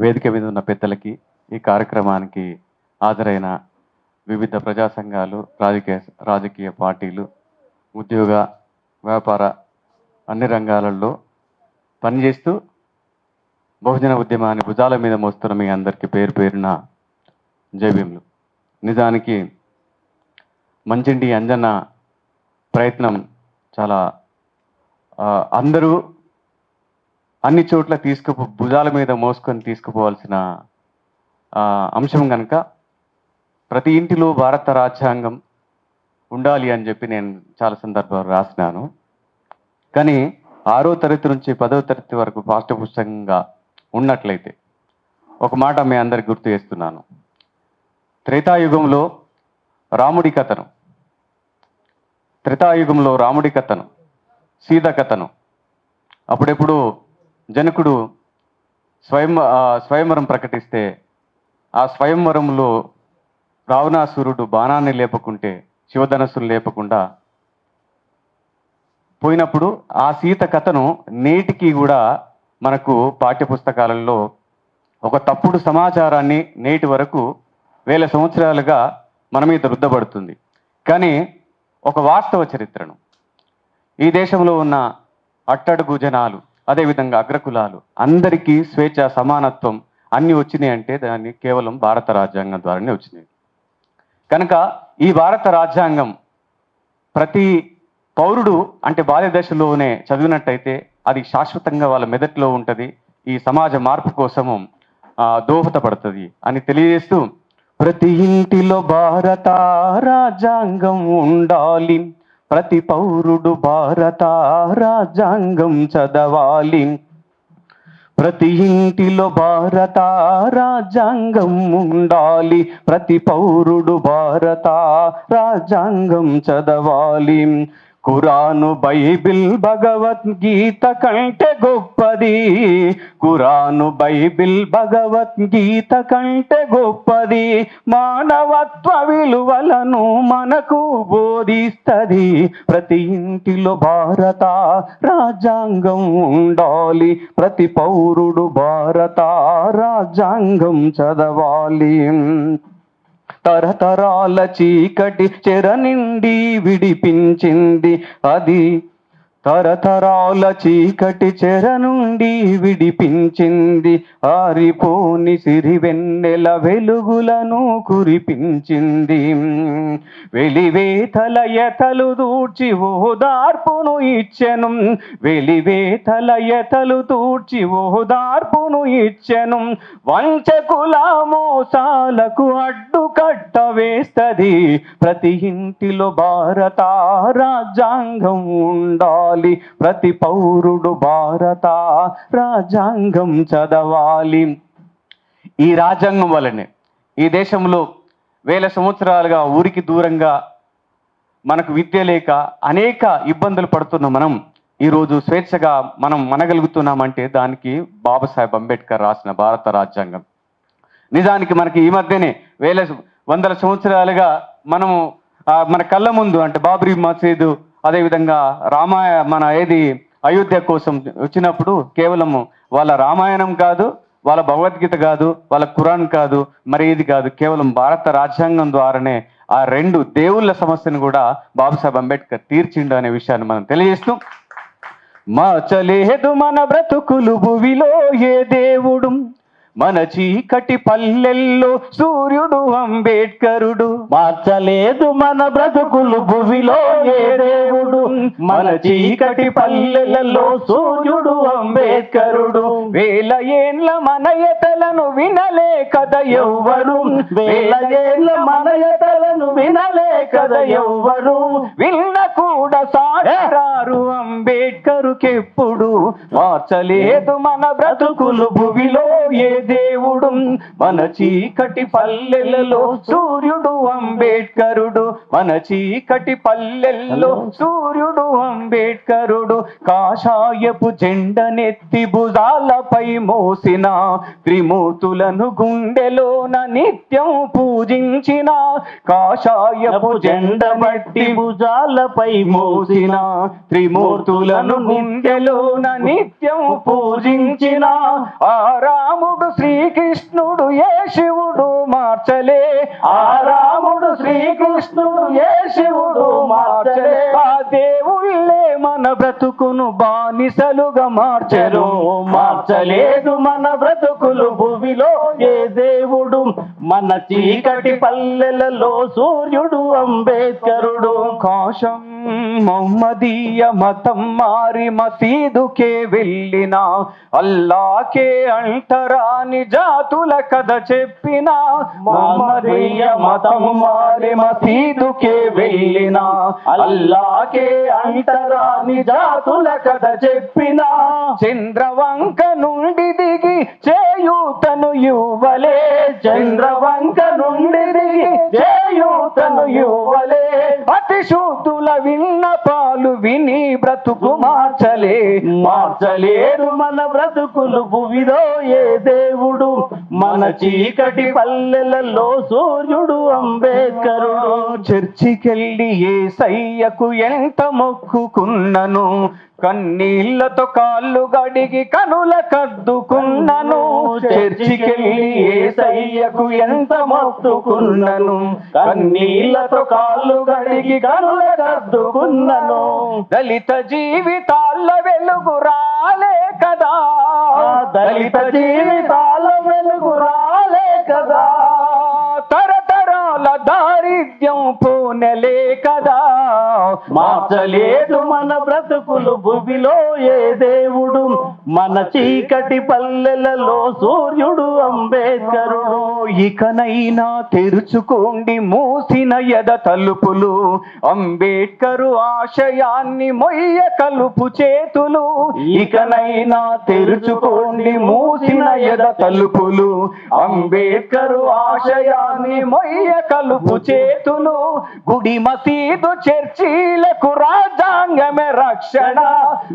వేదిక మీద ఉన్న పెద్దలకి, ఈ కార్యక్రమానికి హాజరైన వివిధ ప్రజా సంఘాలు, రాజకీయ పార్టీలు, ఉద్యోగ, వ్యాపార అన్ని రంగాలలో పనిచేస్తూ బహుజన ఉద్యమాన్ని భుజాల మీద మోస్తున్న మీ అందరికీ పేరు పేరున జైభీములు. నిజానికి మంచింటి అంజన్న ప్రయత్నం చాలా అందరూ అన్ని చోట్ల భుజాల మీద మోసుకొని తీసుకుపోవాల్సిన అంశం కనుక ప్రతి ఇంటిలో భారత రాజ్యాంగం ఉండాలి అని చెప్పి నేను చాలా సందర్భాలు రాసినాను. కానీ 6వ తరగతి నుంచి 10వ తరగతి వరకు పాఠ్యపుస్తకంగా ఉన్నట్లయితే ఒక మాట మీ అందరికి గుర్తు చేస్తున్నాను. త్రేతాయుగంలో రాముడి కథను, సీత కథను అప్పుడెప్పుడు జనకుడు స్వయంవరం ప్రకటిస్తే ఆ స్వయంవరంలో రావణాసురుడు బాణాన్ని లేపకుంటే, శివధనస్సును లేపకుండా పోయినప్పుడు ఆ సీత కథను నేటికి కూడా మనకు పాఠ్యపుస్తకాలలో ఒక తప్పుడు సమాచారాన్ని నేటి వరకు వేల సంవత్సరాలుగా మన మీద రుద్దబడుతుంది. కానీ ఒక వాస్తవ చరిత్రను ఈ దేశంలో ఉన్న అట్టడుగు జనాలు, అదేవిధంగా అగ్రకులాలు అందరికీ స్వేచ్ఛ, సమానత్వం అన్నీ వచ్చినాయి అంటే దాన్ని కేవలం భారత రాజ్యాంగం ద్వారానే వచ్చినాయి. కనుక ఈ భారత రాజ్యాంగం ప్రతి పౌరుడు అంటే బాల్య దశలోనే చదివినట్టయితే అది శాశ్వతంగా వాళ్ళ మెదట్లో ఉంటుంది, ఈ సమాజ మార్పు కోసము దోహదపడుతుంది అని తెలియజేస్తూ, ప్రతి ఇంటిలో భారత రాజ్యాంగం ఉండాలి, ప్రతి పౌరుడు భారత రాజ్యాంగం చదవాలి, ప్రతి ఇంటిలో భారత రాజ్యాంగం ఉండాలి, ప్రతి పౌరుడు భారత రాజ్యాంగం చదవాలి. ఖురాను, బైబిల్, భగవద్గీత కంటే గొప్పది, ఖురాను, బైబిల్, భగవద్గీత కంటే గొప్పది, మానవత్వ విలువలను మనకు బోధిస్తది, ప్రతి ఇంటిలో భారత రాజ్యాంగం ఉండాలి, ప్రతి పౌరుడు భారత రాజ్యాంగం చదవాలి. తరతరాల చీకటి చెర నుండి విడిపించింది అది, తరతరాల చీకటి చెర నుండి విడిపించింది, ఆరిపోని సిరివెన్నెల వెలుగులను కురిపించింది, వెలివేతల ఎతలు దూడ్చి ఓదార్పును ఇచ్చెను, వెలివేతల ఎతలు దూడ్చి ఓదార్పును ఇచ్చెను, వంచకుల మోసాలకు అడ్డుకట్ట వేస్తది, ప్రతి ఇంటిలో భారత రాజ్యాంగం ఉండాలి, ప్రతి పౌరుడు భారత రాజ్యాంగం చదవాలి. ఈ రాజ్యాంగం వల్లనే ఈ దేశంలో వేల సంవత్సరాలుగా ఊరికి దూరంగా మనకు విద్య లేక అనేక ఇబ్బందులు పడుతున్న మనం ఈరోజు స్వేచ్ఛగా మనం మనగలుగుతున్నామంటే దానికి బాబాసాహెబ్ అంబేద్కర్ రాసిన భారత రాజ్యాంగం. నిజానికి మనకి ఈ మధ్యనే వందల సంవత్సరాలుగా మనము మన కళ్ళ ముందు అంటే బాబ్రీ మసీదు, అదేవిధంగా మన అయోధ్య కోసం వచ్చినప్పుడు కేవలం వాళ్ళ రామాయణం కాదు, వాళ్ళ భగవద్గీత కాదు, వాళ్ళ ఖురాన్ కాదు, మరి ఇది కాదు, కేవలం భారత రాజ్యాంగం ద్వారానే ఆ 2 దేవుళ్ళ సమస్యను కూడా బాబాసాహెబ్ అంబేద్కర్ తీర్చిండు అనే విషయాన్ని మనం తెలియజేస్తూ, మార్చలేదు మన బ్రతుకులు భువిలో ఏ దేవుడు, మన చీకటి పల్లెల్లో సూర్యుడు అంబేద్కరుడు, మార్చలేదు మన బ్రతుకులు భువిలో ఏ దేవుడు, మన చీకటి పల్లెలలో సూర్యుడు అంబేద్కరుడు, వేల ఏళ్ళ మనయతలను వినలే కదా ఎవ్వరు, వేల ఏళ్ళ మనయతలను వినలే కదా ఎవ్వరు, విన్న కూడా సారారు అంబేద్కరుకెప్పుడు, మార్చలేదు మన బ్రతుకులు భువిలో ఏ దేవుడు, మన చీకటి పల్లెలలో సూర్యుడు అంబేద్కరుడు, మన చీకటి పల్లెల్లో సూర్యుడు అంబేద్కరుడు, కాషాయపు జెండనెత్తి భుజాలపై మోసిన త్రిమూర్తులను గుండెలోన నిత్యం పూజించిన, కాషాయపు జెండ బట్టి భుజాలపై మోసిన త్రిమూర్తులను గుండెలోన నిత్యం పూజించిన ఆ రాముడు శ్రీకృష్ణుడు ఏ శివుడు మార్చలే, ఆ రాముడు శ్రీకృష్ణుడు ఏ శివుడు మార్చలే, ఆ దేవుళ్ళే మన బ్రతుకును బానిసలుగా మార్చరు, మార్చలేదు మన బ్రతుకులు భూమిలో ఏ దేవుడు, మన చీకటి పల్లెలలో సూర్యుడు అంబేద్కరుడు. కాశం మొహమ్మదీయ మతం మారి మసీదుకే వెళ్ళిన అల్లాకే అంటరాని జాతుల కథ చెప్పిన, మొహమ్మదీయ మతం మారి మసీదుకే వెళ్ళిన అల్లాకే అంటరాని జాతుల కథ చెప్పిన, చంద్రవంక నుండి దిగి చేయూతను ఇవ్వలే, చంద్రవంక నుండి దిగి చేయూతను ఇవ్వలే, అతి శూద్రుల విన్నపాలు విని బ్రతుకు మార్చలే, మార్చలేరు మన బ్రతుకులు భువిలో ఏ దేవుడు, మన చీకటి పల్లెలలో సూర్యుడు అంబేద్కరుడు. చర్చికెళ్ళి యేసయ్యకు ఎంత మొక్కుకున్నను, కన్నీళ్లతో కాళ్ళు గడిగి కనుల కద్దుకున్నను, చర్చికెళ్ళి యేసయ్యకు ఎంత మొక్కుకున్నను, కన్నీళ్లతో కాళ్ళు గడిగి కనుల కద్దుకున్నను, దళిత జీవితాల వెలుగు రాలే కదా, దళిత జీవితాల వెలుగు రాలే కదా, తరతరాల దారిద్ర్యం పోనెలే కదా, మార్చలేదు మన బ్రతుకులు భూమిలో ఏ దేవుడు, మన చీకటి పల్లెలలో సూర్యుడు అంబేద్కరుడు. ఇకనైనా తెరుచుకోండి మూసిన ఎద తలుపులు, అంబేద్కరు ఆశయాన్ని మొయ్య కలుపు చేతులు, ఇకనైనా తెరుచుకోండి మూసిన ఎద తలుపులు, అంబేద్కరు ఆశయాన్ని మొయ్య కలుపు చేతులు, గుడి మసీదు చర్చిలకు రాజ్యాంగమే రక్షణ,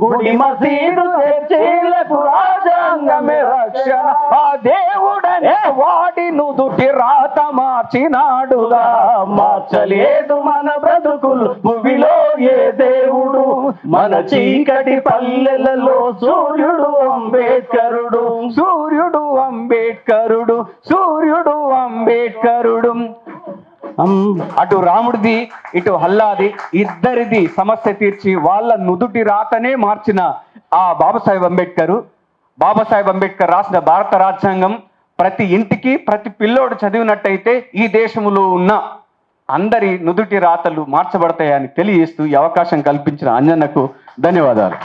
గుడి మసీదు చర్చిలకు రాజ్యాంగమే రక్షణ, ఆ దేవుడనే వాడి నుదుటి రాత మార్చినాడుగా, మార్చలేదు మన బ్రతుకులు భూమిలో ఏ దేవుడు, మన చీకటి పల్లెలలో సూర్యుడు అంబేద్కరుడు, సూర్యుడు అంబేద్కరుడు, సూర్యుడు అంబేద్కరుడు. అటు రాముడిది ఇటు హల్లాది ఇద్దరిది సమస్య తీర్చి వాళ్ళ నుదుటి రాతనే మార్చిన ఆ బాబాసాహెబ్ అంబేద్కర్ రాసిన భారత రాజ్యాంగం ప్రతి ఇంటికి ప్రతి పిల్లోడు చదివినట్టయితే ఈ దేశంలో ఉన్న అందరి నుదుటి రాతలు మార్చబడతాయని తెలియజేస్తూ ఈ అవకాశం కల్పించిన అంజన్నకు ధన్యవాదాలు.